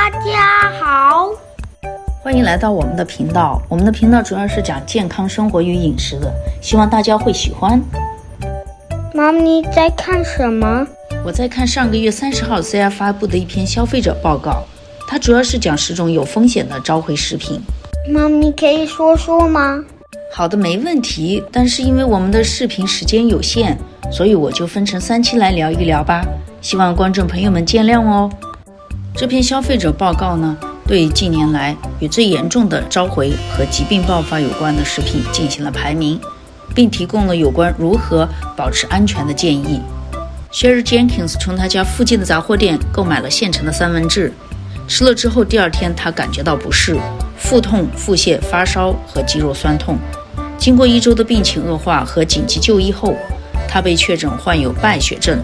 大家好，欢迎来到我们的频道。我们的频道主要是讲健康生活与饮食的，希望大家会喜欢。妈咪你在看什么？我在看上个月30号 CI 发布的一篇消费者报告，它主要是讲10种有风险的召回食品。妈咪你可以说说吗？好的，没问题。但是因为我们的视频时间有限，所以我就分成3期来聊一聊吧，希望观众朋友们见谅哦。这篇消费者报告呢，对近年来与最严重的召回和疾病爆发有关的食品进行了排名，并提供了有关如何保持安全的建议。Sherry Jenkins 从他家附近的杂货店购买了现成的三文治，吃了之后第2天他感觉到不适、腹痛、腹泻、发烧和肌肉酸痛。经过1周的病情恶化和紧急就医后，他被确诊患有败血症，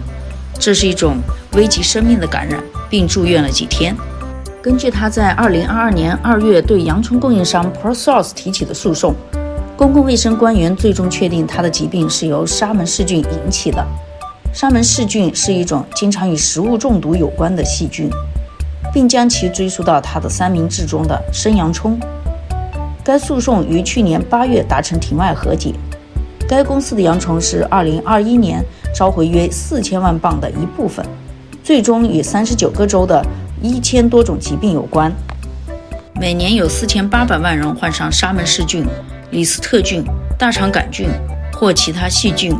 这是一种危及生命的感染，并住院了几天。根据他在2022年2月对洋葱供应商 ProSauce 提起的诉讼，公共卫生官员最终确定他的疾病是由沙门氏菌引起的。沙门氏菌是一种经常与食物中毒有关的细菌，并将其追溯到他的三明治中的生洋葱。该诉讼于去年8月达成庭外和解。该公司的洋葱是2021年召回约4000万磅的一部分，最终与39个州的1000多种疾病有关。每年有4800万人患上沙门氏菌、李斯特菌、大肠杆菌或其他细菌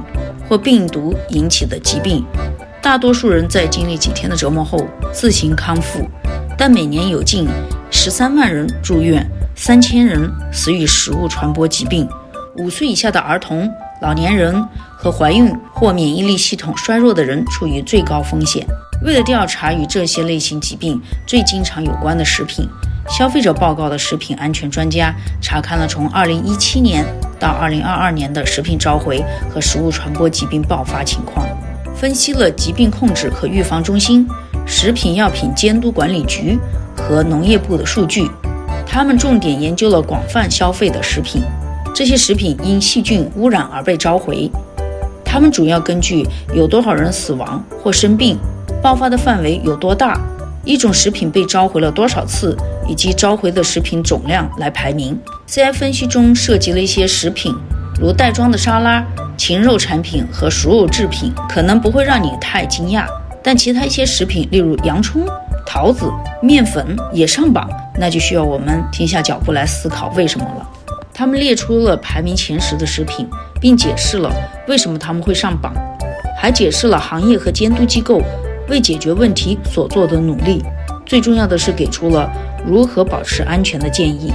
或病毒引起的疾病，大多数人在经历几天的折磨后自行康复，但每年有近13万人住院，3000人死于食物传播疾病。5岁以下的儿童、老年人和怀孕或免疫力系统衰弱的人处于最高风险。为了调查与这些类型疾病最经常有关的食品，消费者报告的食品安全专家查看了从2017年到2022年的食品召回和食物传播疾病爆发情况，分析了疾病控制和预防中心、食品药品监督管理局和农业部的数据。他们重点研究了广泛消费的食品，这些食品因细菌污染而被召回。他们主要根据有多少人死亡或生病、爆发的范围有多大、一种食品被召回了多少次，以及召回的食品总量来排名。CI 分析中涉及了一些食品，如袋装的沙拉、禽肉产品和熟肉制品，可能不会让你太惊讶，但其他一些食品，例如洋葱、桃子、面粉也上榜，那就需要我们停下脚步来思考为什么了。他们列出了排名前10的食品，并解释了为什么他们会上榜，还解释了行业和监督机构为解决问题所做的努力。最重要的是给出了如何保持安全的建议。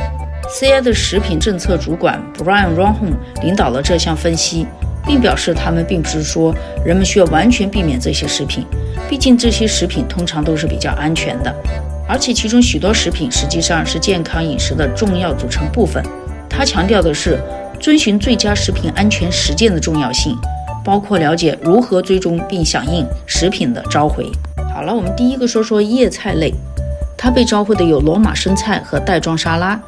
CI 的食品政策主管 Brian Ronhon 领导了这项分析，并表示他们并不是说人们需要完全避免这些食品，毕竟这些食品通常都是比较安全的，而且其中许多食品实际上是健康饮食的重要组成部分。他强调的是遵循最佳食品安全实践的重要性，包括了解如何追踪并响应食品的召回。好了，我们第一个说说叶菜类。它被召回的有罗马生菜和袋装沙拉。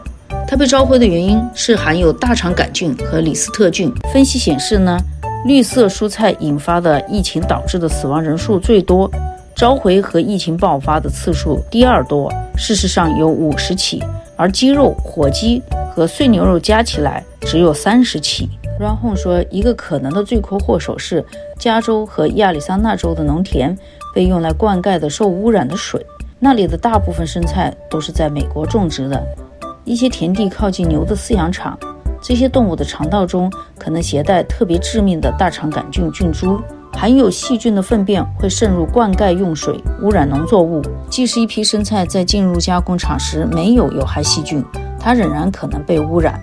它被召回的原因是含有大肠杆菌和李斯特菌。分析显示呢，绿色蔬菜引发的疫情导致的死亡人数最多，召回和疫情爆发的次数第2多，事实上有50起，而鸡肉、火鸡和碎牛肉加起来只有30起。Ronhon 说，一个可能的罪魁祸首是加州和亚利桑那州的农田被用来灌溉的受污染的水，那里的大部分生菜都是在美国种植的。一些田地靠近牛的饲养场，这些动物的肠道中可能携带特别致命的大肠杆菌菌株，含有细菌的粪便会渗入灌溉用水，污染农作物。即使一批生菜在进入加工厂时没有有害细菌，它仍然可能被污染。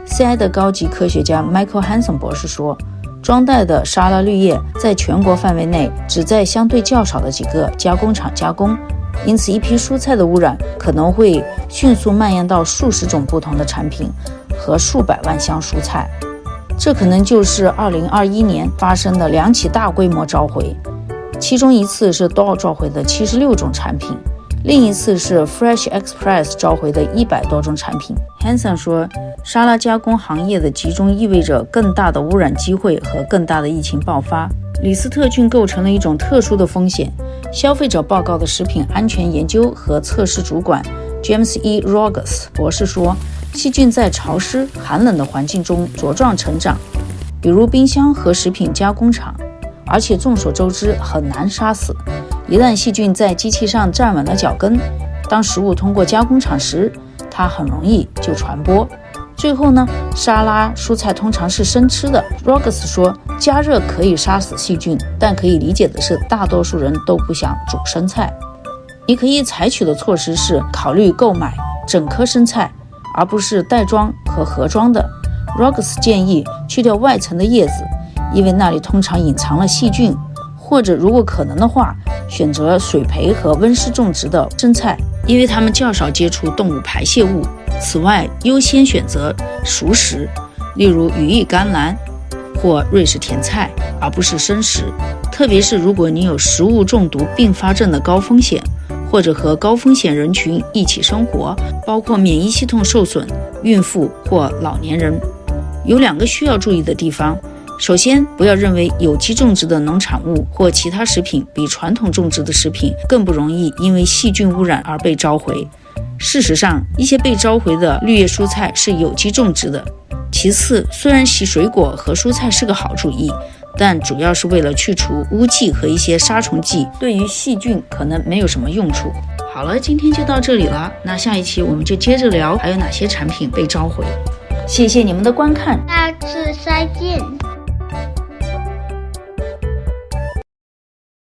CI 的高级科学家 Michael Hansen 博士说，装袋的沙拉绿叶在全国范围内只在相对较少的几个加工厂加工，因此一批蔬菜的污染可能会迅速蔓延到数十种不同的产品和数百万箱蔬菜。这可能就是2021年发生的2起大规模召回，其中一次是 Dole 召回的76种产品，另一次是 Fresh Express 召回的100多种产品。Hansen 说，沙拉加工行业的集中意味着更大的污染机会和更大的疫情爆发。李斯特菌构成了一种特殊的风险。消费者报告的食品安全研究和测试主管 James E. Rogas 博士说，细菌在潮湿、寒冷的环境中茁壮成长，比如冰箱和食品加工厂，而且众所周知很难杀死。一旦细菌在机器上站稳了脚跟，当食物通过加工厂时，它很容易就传播。最后呢，沙拉、蔬菜通常是生吃的。Rogas 说，加热可以杀死细菌，但可以理解的是，大多数人都不想煮生菜。你可以采取的措施是考虑购买整颗生菜，而不是袋装和盒装的。Rogas 建议去掉外层的叶子，因为那里通常隐藏了细菌，或者如果可能的话，选择水培和温室种植的生菜，因为它们较少接触动物排泄物。此外，优先选择熟食，例如羽衣甘蓝或瑞士甜菜，而不是生食。特别是如果你有食物中毒并发症的高风险，或者和高风险人群一起生活，包括免疫系统受损、孕妇或老年人。有2个需要注意的地方。首先，不要认为有机种植的农产物或其他食品比传统种植的食品更不容易因为细菌污染而被召回。事实上，一些被召回的绿叶蔬菜是有机种植的。其次，虽然洗水果和蔬菜是个好主意，但主要是为了去除污剂和一些杀虫剂，对于细菌可能没有什么用处。好了，今天就到这里了，那下一期我们就接着聊还有哪些产品被召回。谢谢你们的观看，下次再见。